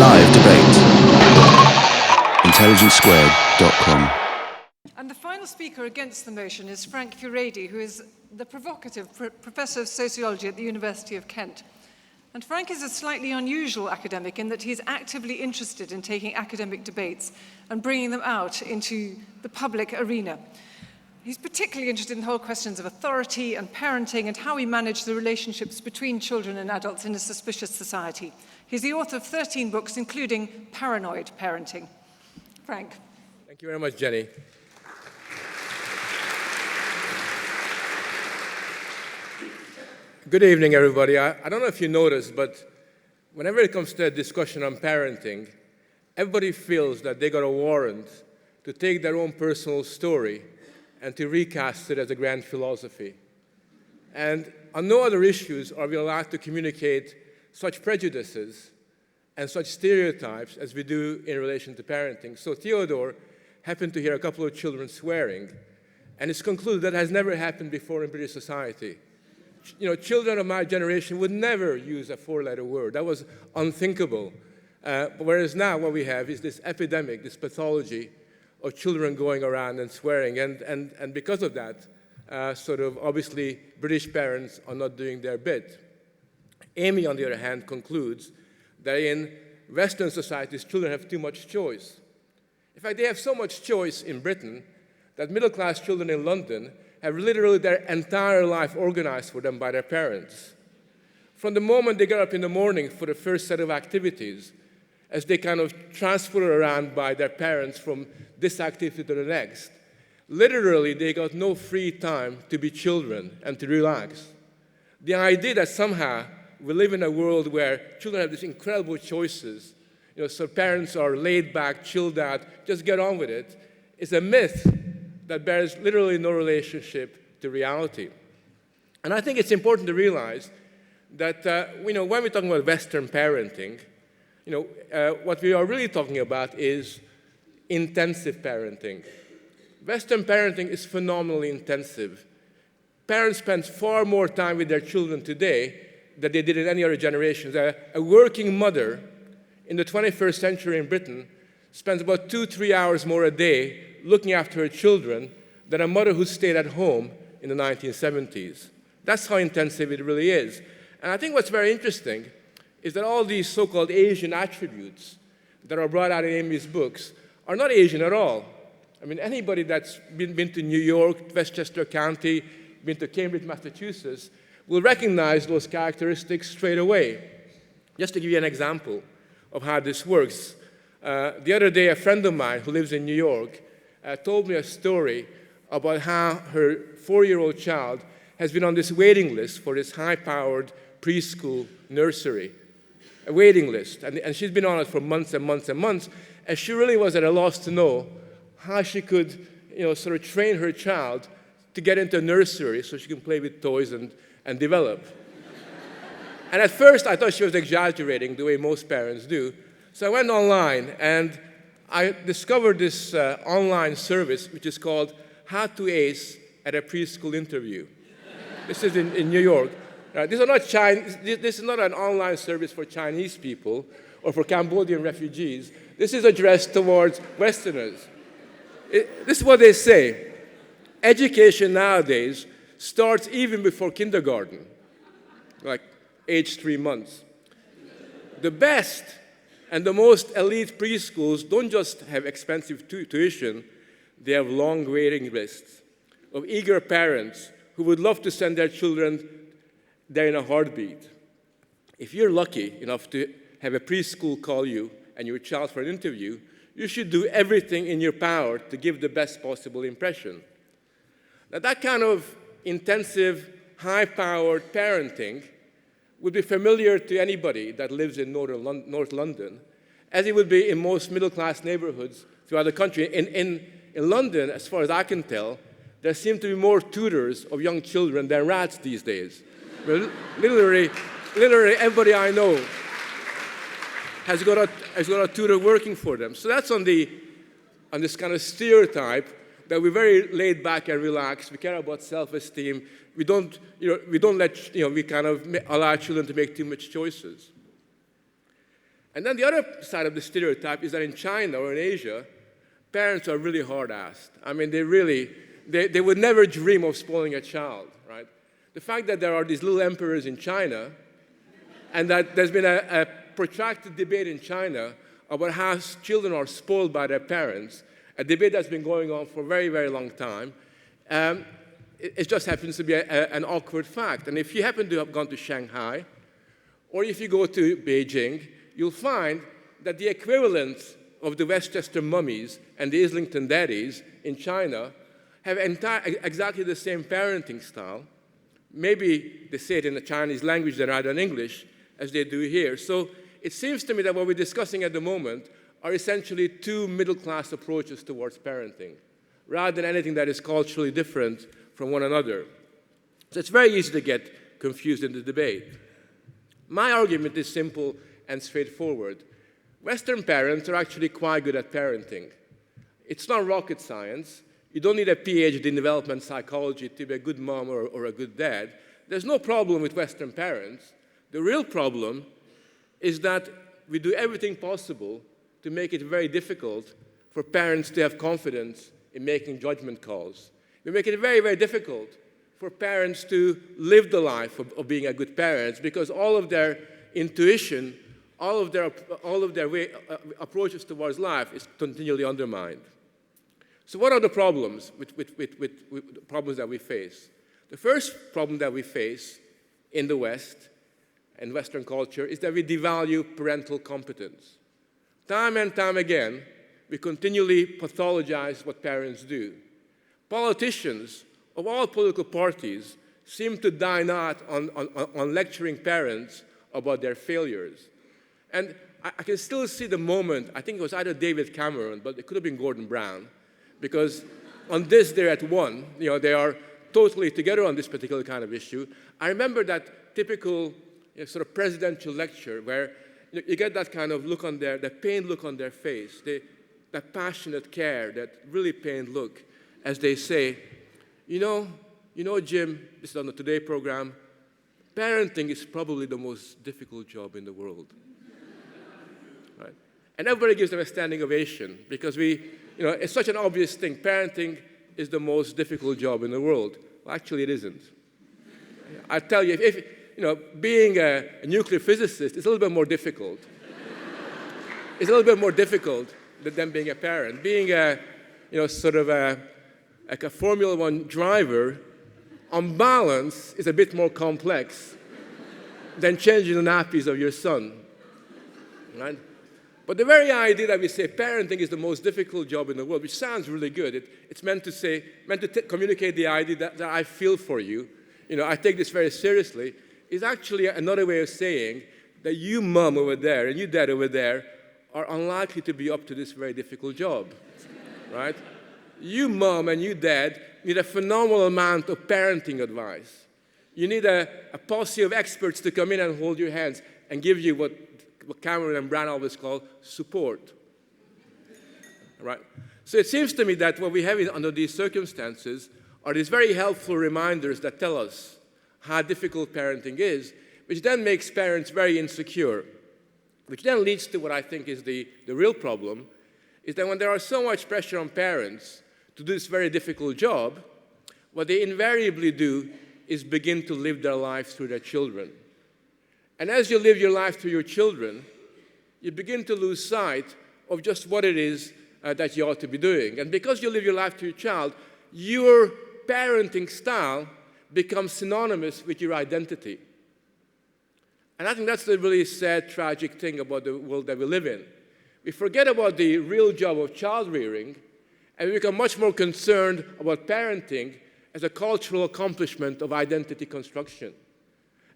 live debate. intelligencesquared.com. And the final speaker against the motion is Frank Furedi, who is the provocative professor of sociology at the University of Kent. And Frank is a slightly unusual academic in that he's actively interested in taking academic debates and bringing them out into the public arena. He's particularly interested in the whole questions of authority and parenting and how we manage the relationships between children and adults in a suspicious society. He's the author of 13 books, including Paranoid Parenting. Frank. Thank you very much, Jenny. Good evening, everybody. I don't know if you noticed, but whenever it comes to a discussion on parenting, everybody feels that they got a warrant to take their own personal story and to recast it as a grand philosophy. And on no other issues are we allowed to communicate such prejudices and such stereotypes as we do in relation to parenting. So Theodore happened to hear a couple of children swearing, and it's concluded that has never happened before in British society. You know, children of my generation would never use a four-letter word. That was unthinkable. Whereas now what we have is this epidemic, this pathology of children going around and swearing. And because of that, obviously, British parents are not doing their bit. Amy, on the other hand, concludes that in Western societies, children have too much choice. In fact, they have so much choice in Britain that middle-class children in London have literally their entire life organized for them by their parents. From the moment they get up in the morning for the first set of activities, as they kind of transfer around by their parents from this activity to the next, literally they got no free time to be children and to relax. The idea that somehow we live in a world where children have these incredible choices, so parents are laid back, chilled out, just get on with it, is a myth that bears literally no relationship to reality. And I think it's important to realize that when we're talking about Western parenting, what we are really talking about is intensive parenting. Western parenting is phenomenally intensive. Parents spend far more time with their children today than they did in any other generations. A working mother in the 21st century in Britain spends about 2-3 hours more a day looking after her children than a mother who stayed at home in the 1970s. That's how intensive it really is. And I think what's very interesting is that all these so-called Asian attributes that are brought out in Amy's books are not Asian at all. I mean, anybody that's been to New York, Westchester County, been to Cambridge, Massachusetts, will recognize those characteristics straight away. Just to give you an example of how this works, the other day a friend of mine who lives in New York told me a story about how her 4-year-old child has been on this waiting list for this high-powered preschool nursery, a waiting list. And she's been on it for months and months and months, and she really was at a loss to know how she could sort of train her child to get into a nursery so she can play with toys and develop. And at first, I thought she was exaggerating the way most parents do. So I went online, and I discovered this online service, which is called How to Ace at a Preschool Interview. This is in New York. This is not an online service for Chinese people or for Cambodian refugees. This is addressed towards Westerners. This is what they say. Education nowadays starts even before kindergarten, like age 3 months. The best and the most elite preschools don't just have expensive tuition, they have long waiting lists of eager parents who would love to send their children there in a heartbeat. If you're lucky enough to have a preschool call you and your child for an interview, you should do everything in your power to give the best possible impression. Now, that kind of intensive, high-powered parenting would be familiar to anybody that lives in North London, as it would be in most middle-class neighborhoods throughout the country. In London, as far as I can tell, there seem to be more tutors of young children than rats these days. Literally everybody I know has got a tutor working for them. So that's on this kind of stereotype that we're very laid back and relaxed. We care about self-esteem. We don't allow children to make too much choices. And then the other side of the stereotype is that in China or in Asia, parents are really hard-assed. I mean, they would never dream of spoiling a child, right? The fact that there are these little emperors in China, and that there's been a protracted debate in China about how children are spoiled by their parents, a debate that's been going on for a very, very long time. It just happens to be an awkward fact. And if you happen to have gone to Shanghai, or if you go to Beijing, you'll find that the equivalent of the Westchester mummies and the Islington daddies in China have exactly the same parenting style. Maybe they say it in the Chinese language rather than English, as they do here. So it seems to me that what we're discussing at the moment are essentially two middle-class approaches towards parenting, rather than anything that is culturally different from one another. So it's very easy to get confused in the debate. My argument is simple and straightforward. Western parents are actually quite good at parenting. It's not rocket science. You don't need a PhD in development psychology to be a good mom or a good dad. There's no problem with Western parents. The real problem is that we do everything possible to make it very difficult for parents to have confidence in making judgment calls. We make it very, very difficult for parents to live the life of being a good parent, because all of their intuition, all of their approaches towards life is continually undermined. So what are the problems with problems that we face? The first problem that we face in the West and Western culture is that we devalue parental competence. Time and time again, we continually pathologize what parents do. Politicians of all political parties seem to dine out on lecturing parents about their failures. And I can still see the moment, I think it was either David Cameron, but it could have been Gordon Brown, because on this they're at one, they are totally together on this particular kind of issue. I remember that typical sort of presidential lecture where you get that kind of look on that pained look on their face, that passionate care, that really pained look, as they say, you know, Jim, this is on the Today program, parenting is probably the most difficult job in the world. Right? And everybody gives them a standing ovation because it's such an obvious thing. Parenting is the most difficult job in the world. Well, actually, it isn't. I tell you, being a nuclear physicist is a little bit more difficult. It's a little bit more difficult than being a parent. Being like a Formula One driver, on balance, is a bit more complex than changing the nappies of your son. Right? But the very idea that we say parenting is the most difficult job in the world, which sounds really good, it's meant to communicate the idea that I feel for you, I take this very seriously, is actually another way of saying that you mom over there and you dad over there are unlikely to be up to this very difficult job, right? You mom and you dad need a phenomenal amount of parenting advice. You need a posse of experts to come in and hold your hands and give you what Cameron and Brown always call support, right? So it seems to me that what we have under these circumstances are these very helpful reminders that tell us how difficult parenting is, which then makes parents very insecure, which then leads to what I think is the real problem, is that when there are so much pressure on parents to do this very difficult job, what they invariably do is begin to live their lives through their children. And as you live your life through your children, you begin to lose sight of just what it is that you ought to be doing. And because you live your life through your child, your parenting style becomes synonymous with your identity. And I think that's the really sad, tragic thing about the world that we live in. We forget about the real job of child rearing, and we become much more concerned about parenting as a cultural accomplishment of identity construction.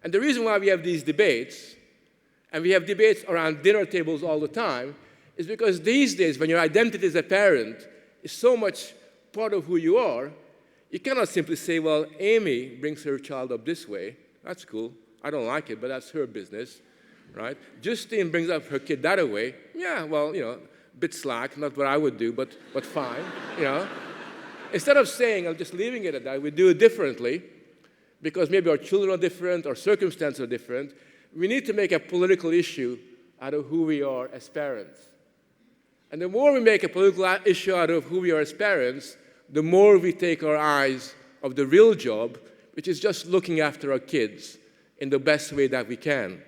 And the reason why we have these debates, and we have debates around dinner tables all the time, is because these days, when your identity as a parent is so much part of who you are, you cannot simply say, well, Amy brings her child up this way. That's cool. I don't like it, but that's her business, right? Justine brings up her kid that way. Yeah, well, a bit slack, not what I would do, but fine, Instead of saying, I'm just leaving it at that, we do it differently, because maybe our children are different, our circumstances are different, we need to make a political issue out of who we are as parents. And the more we make a political issue out of who we are as parents, the more we take our eyes off the real job, which is just looking after our kids in the best way that we can.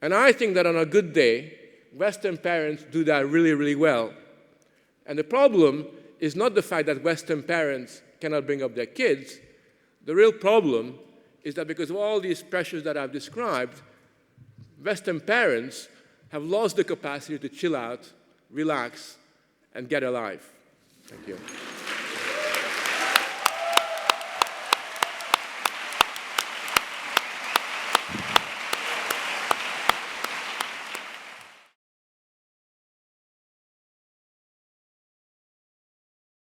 And I think that on a good day, Western parents do that really, really well. And the problem is not the fact that Western parents cannot bring up their kids. The real problem is that because of all these pressures that I've described, Western parents have lost the capacity to chill out, relax, and get a life. Thank you.